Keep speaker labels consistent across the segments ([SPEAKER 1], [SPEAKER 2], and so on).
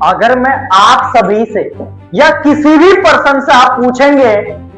[SPEAKER 1] अगर मैं आप सभी से या किसी भी पर्सन से आप पूछेंगे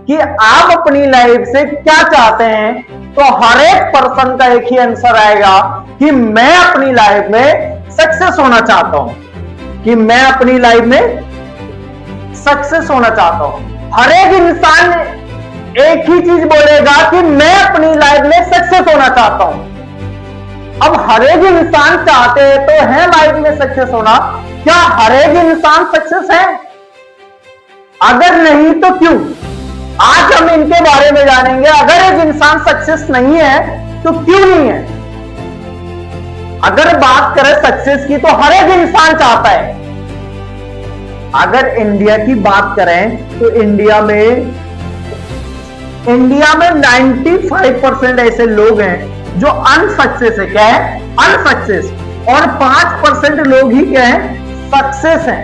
[SPEAKER 1] कि आप अपनी लाइफ से क्या चाहते हैं, तो हर एक पर्सन का एक ही आंसर आएगा कि मैं अपनी लाइफ में सक्सेस होना चाहता हूं, कि मैं अपनी लाइफ में सक्सेस होना चाहता हूं। हर एक इंसान एक ही चीज बोलेगा कि मैं अपनी लाइफ में सक्सेस होना चाहता हूं। अब हर एक इंसान चाहते हैं तो है लाइफ में सक्सेस होना, क्या हर एक इंसान सक्सेस है? अगर नहीं तो क्यों? आज हम इनके बारे में जानेंगे। अगर एक इंसान सक्सेस नहीं है तो क्यों नहीं है? अगर बात करें सक्सेस की तो हर एक इंसान चाहता है। अगर इंडिया की बात करें तो इंडिया में 95% ऐसे लोग हैं जो अनसक्सेस है। क्या है? अनसक्सेस। और 5% लोग ही क्या है? सक्सेस है।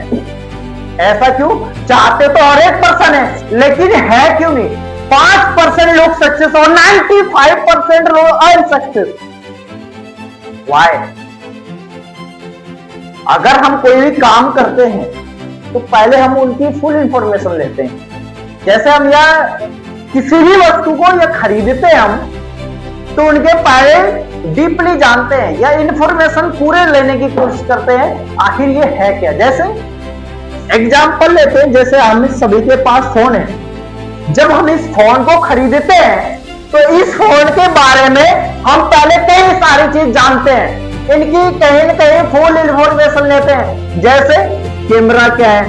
[SPEAKER 1] ऐसा क्यों? चाहते तो हर एक पर्सन है, लेकिन है क्यों नहीं? 5% लोग सक्सेस और 95% लोग अनसक्सेस। वाई? अगर हम कोई भी काम करते हैं तो पहले हम उनकी फुल इंफॉर्मेशन लेते हैं। जैसे हम यहाँ किसी भी वस्तु को या खरीदते हैं हम, तो उनके पहले डीपली जानते हैं या इंफॉर्मेशन पूरे लेने की कोशिश करते हैं, आखिर ये है क्या। जैसे एग्जांपल लेते हैं, जैसे हम सभी के पास फोन है। जब हम इस फोन को खरीदते हैं तो इस फोन के बारे में हम पहले कई सारी चीज जानते हैं, इनकी कहीं न कहीं फुल इंफॉर्मेशन लेते हैं। जैसे कैमरा क्या है,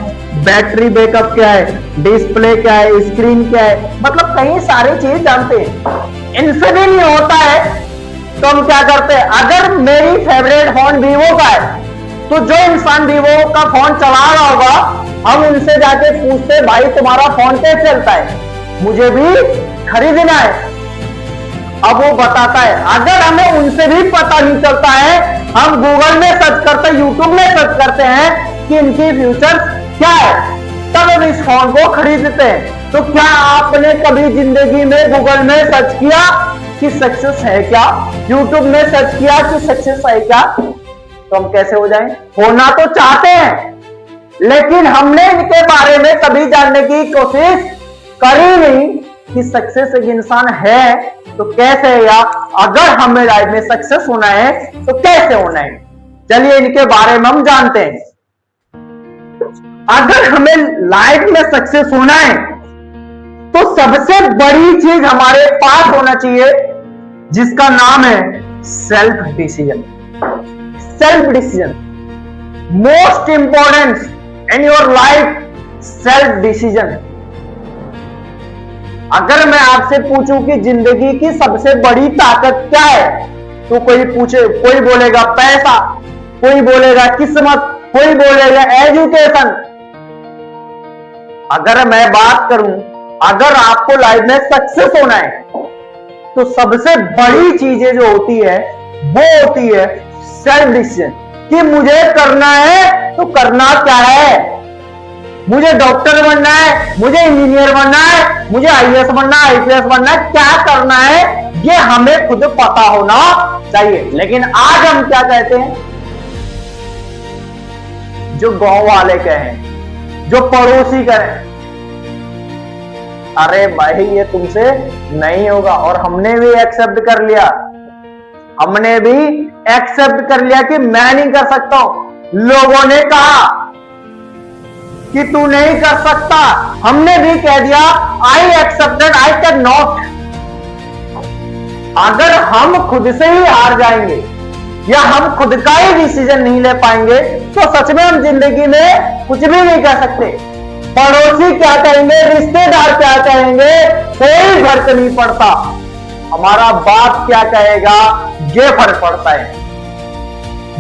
[SPEAKER 1] बैटरी बैकअप क्या है, डिस्प्ले क्या है, स्क्रीन क्या है, मतलब कई सारी चीज जानते हैं। इनसे भी नहीं होता है तो हम क्या करते हैं? अगर मेरी फेवरेट फोन वीवो का है तो जो इंसान वीवो का फोन चला रहा होगा, हम उनसे जाके पूछते हैं, भाई तुम्हारा फोन कैसे चलता है, मुझे भी खरीदना है। अब वो बताता है। अगर हमें उनसे भी पता नहीं चलता है, हम गूगल में सर्च करते हैं, यूट्यूब में सर्च करते हैं कि इनकी फीचर्स क्या है, तब हम इस फोन को खरीदते हैं। तो क्या आपने कभी जिंदगी में गूगल में सर्च किया कि सक्सेस है क्या? यूट्यूब में सर्च किया कि सक्सेस है क्या? तो हम कैसे हो जाएं? होना तो चाहते हैं, लेकिन हमने इनके बारे में कभी जानने की कोशिश करी नहीं कि सक्सेस एक इंसान है तो कैसे है, या अगर हमें लाइफ में सक्सेस होना है तो कैसे होना है। चलिए इनके बारे में हम जानते हैं। अगर हमें लाइफ में सक्सेस होना है तो सबसे बड़ी चीज हमारे पास होना चाहिए, जिसका नाम है self decision. Self decision most important in your life, self decision. अगर मैं आपसे पूछूं कि जिंदगी की सबसे बड़ी ताकत क्या है, तो कोई बोलेगा पैसा, कोई बोलेगा किस्मत, कोई बोलेगा एजुकेशन। अगर मैं बात करूं, अगर आपको लाइफ में सक्सेस होना है तो सबसे बड़ी चीजें जो होती है वो होती है सेल्फ डिसीजन, कि मुझे करना है तो करना क्या है। मुझे डॉक्टर बनना है, मुझे इंजीनियर बनना है, मुझे आईएएस बनना है, आईपीएस बनना है, क्या करना है ये हमें खुद पता होना चाहिए। लेकिन आज हम क्या कहते हैं? जो गांव वाले कहें, जो पड़ोसी कहें, अरे भाई ये तुमसे नहीं होगा, और हमने भी एक्सेप्ट कर लिया। हमने भी एक्सेप्ट कर लिया कि मैं नहीं कर सकता हूं। लोगों ने कहा कि तू नहीं कर सकता, हमने भी कह दिया I accepted, I can not. अगर हम खुद से ही हार जाएंगे या हम खुद का ही डिसीजन नहीं ले पाएंगे तो सच में हम जिंदगी में कुछ भी नहीं कर सकते। पड़ोसी क्या कहेंगे, रिश्तेदार क्या कहेंगे, कोई फर्क नहीं पड़ता। हमारा बाप क्या कहेगा ये फर्क पड़ता है।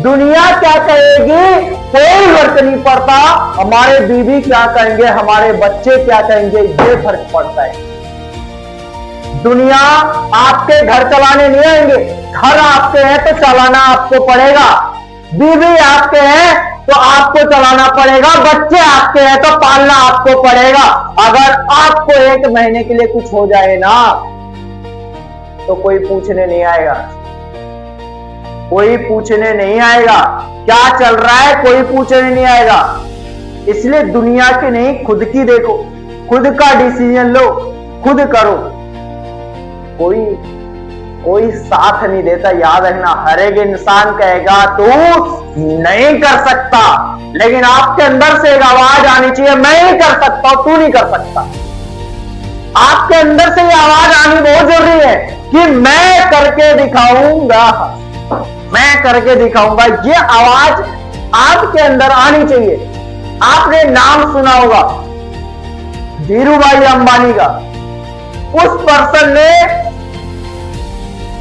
[SPEAKER 1] दुनिया क्या कहेगी कोई फर्क नहीं पड़ता। हमारे बीवी क्या कहेंगे, हमारे बच्चे क्या कहेंगे, ये फर्क पड़ता है। दुनिया आपके घर चलाने नहीं आएंगे, घर आपके हैं तो चलाना आपको पड़ेगा। बीवी आपके हैं तो आपको चलाना पड़ेगा, बच्चे आपके हैं तो पालना आपको पड़ेगा। अगर आपको 1 महीने के लिए कुछ हो जाए ना तो कोई पूछने नहीं आएगा, कोई पूछने नहीं आएगा क्या चल रहा है, कोई पूछने नहीं आएगा। इसलिए दुनिया की नहीं, खुद की देखो, खुद का डिसीजन लो, खुद करो। कोई साथ नहीं देता, याद रखना। हर एक इंसान कहेगा तू नहीं कर सकता, लेकिन आपके अंदर से एक आवाज आनी चाहिए, मैं नहीं कर सकता, तू नहीं कर सकता। आपके अंदर से ये आवाज आनी बहुत जरूरी है कि मैं करके दिखाऊंगा, मैं करके दिखाऊंगा। ये आवाज आपके अंदर आनी चाहिए। आपने नाम सुना होगा धीरूभाई अंबानी का। उस पर्सन ने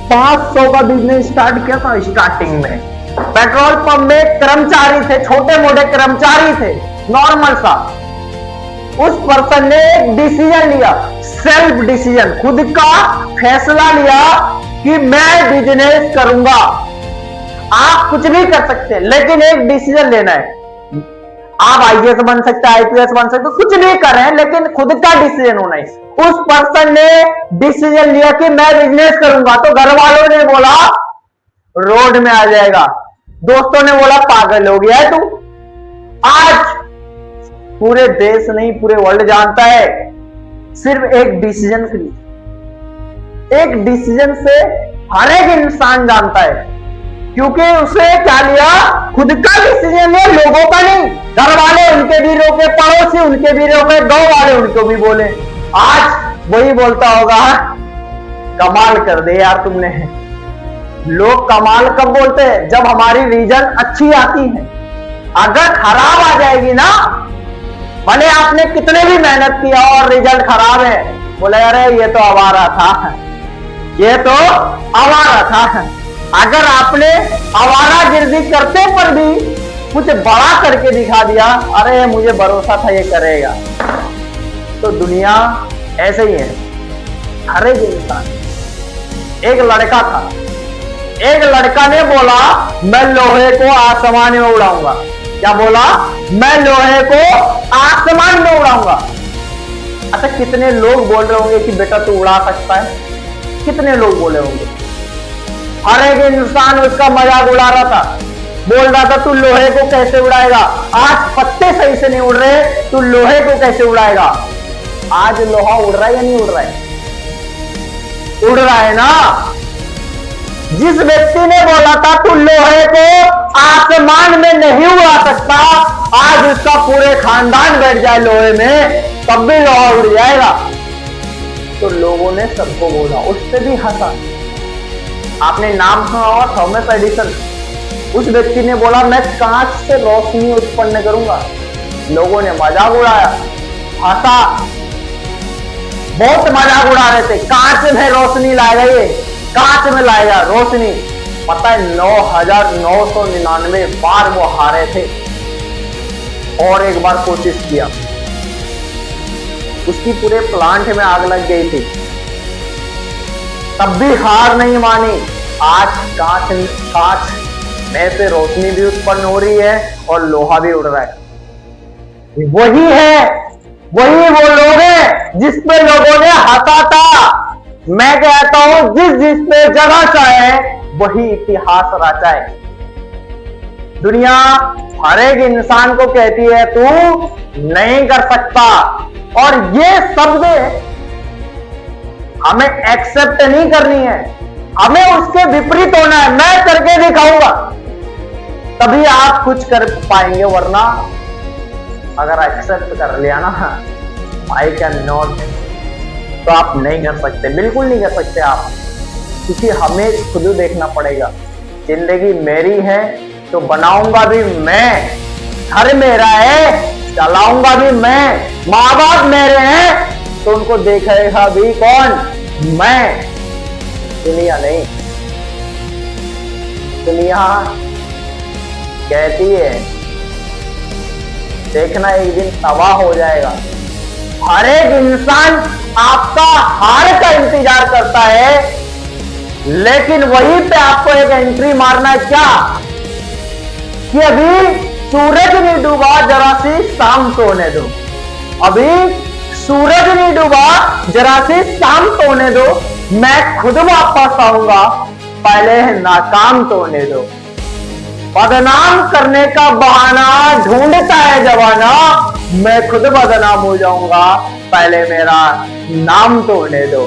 [SPEAKER 1] 500 का बिजनेस स्टार्ट किया था। स्टार्टिंग में पेट्रोल पंप में कर्मचारी थे, छोटे मोटे कर्मचारी थे, नॉर्मल सा। उस पर्सन ने एक डिसीजन लिया, सेल्फ डिसीजन, खुद का फैसला लिया कि मैं बिजनेस करूंगा। आप कुछ भी कर सकते हैं, लेकिन एक डिसीजन लेना है। आप आईएएस बन सकते हैं, आईपीएस बन सकते हैं, कुछ भी करें, लेकिन खुद का डिसीजन होना है। उस पर्सन ने डिसीजन लिया कि मैं बिजनेस करूंगा, तो घर वालों ने बोला रोड में आ जाएगा, दोस्तों ने बोला पागल हो गया है तू। आज पूरे देश नहीं, पूरे वर्ल्ड जानता है सिर्फ एक डिसीजन के लिए। एक डिसीजन से हर एक इंसान जानता है, क्योंकि उसे क्या लिया, खुद का डिसीजन लिया, लोगों का नहीं। घर वाले उनके भी रोके, पड़ोसी उनके भी रोके, गांव वाले उनको भी बोले। आज वही बोलता होगा कमाल कर दे यार तुमने। लोग कमाल कब बोलते हैं, जब हमारी रीजन अच्छी आती है। अगर खराब आ जाएगी ना, भले आपने कितने भी मेहनत किया और रिजल्ट खराब है, बोले अरे ये तो आवारा था, ये तो आवारा था। अगर आपने आवारागर्दी करते पर भी कुछ बड़ा करके दिखा दिया, अरे मुझे भरोसा था ये करेगा, तो दुनिया ऐसे ही है। हर एक इंसान। एक लड़का था, एक लड़का ने बोला मैं लोहे को आसमान में उड़ाऊंगा। क्या बोला, मैं लोहे को आसमान में उड़ाऊंगा। अच्छा, कितने लोग बोल रहे होंगे कि बेटा तू उड़ा सकता है, कितने लोग बोले होंगे। हर एक इंसान उसका मजाक उड़ा रहा था, बोल रहा था तू लोहे को कैसे उड़ाएगा, आज पत्ते सही से नहीं उड़ रहे, तू लोहे को कैसे उड़ाएगा। आज लोहा उड़ रहा है या नहीं उड़ रहा है, उड़ रहा है ना। जिस व्यक्ति ने बोला था तू लोहे को आसमान में नहीं उड़ा सकता, आज उसका पूरे खानदान बैठ जाए लोहे में, तब भी लोहा उड़ जाएगा। तो लोगों ने सबको बोला, उससे भी हंसा। आपने नाम सुना होगा थॉमस एडिसन। उस व्यक्ति ने बोला मैं कांच से रोशनी उत्पन्न करूंगा। लोगों ने मजाक उड़ाया, हंसा, बहुत मजाक उड़ा रहे थे। कांच में रोशनी लाएगा, ये कांच में लाएगा रोशनी। पता है 9,999 बार वो हारे थे, और एक बार कोशिश किया, उसकी पूरे प्लांट में आग लग गई थी, तब भी हार नहीं मानी। आज कांच में से रोशनी भी उत्पन्न हो रही है और लोहा भी उड़ रहा है। वही है, वही वो लोग हैं जिस पे लोगों ने हंसा था। मैं कहता हूं जिस पे जगह चाहे वही इतिहास रचा है। दुनिया हर एक इंसान को कहती है तू नहीं कर सकता, और ये शब्द हमें एक्सेप्ट नहीं करनी है, हमें उसके विपरीत होना है। मैं करके दिखाऊंगा, तभी आप कुछ कर पाएंगे, वरना अगर एक्सेप्ट कर लिया ना आई कैन नॉट, तो आप नहीं कर सकते, बिल्कुल नहीं कर सकते आप, क्योंकि हमें खुद देखना पड़ेगा। जिंदगी मेरी है तो बनाऊंगा भी मैं, घर मेरा है चलाऊंगा भी मैं, माँ बाप मेरे हैं तो उनको देखेगा भी कौन, मैं, दुनिया नहीं। दुनिया कहती है देखना एक दिन तबाह हो जाएगा। हर एक इंसान आपका हार का इंतजार करता है, लेकिन वहीं पे आपको एक एंट्री मारना है, क्या कि अभी सूरज नहीं डूबा, जरा सी शाम तो होने दो। अभी सूरज नहीं डूबा, जरा सी शाम तो होने दो, मैं खुद वापस आऊंगा, पहले नाकाम तो होने दो। बदनाम करने का बहाना ढूंढता है जमाना, मैं खुद बदनाम हो जाऊंगा, पहले मेरा नाम तो होने दो।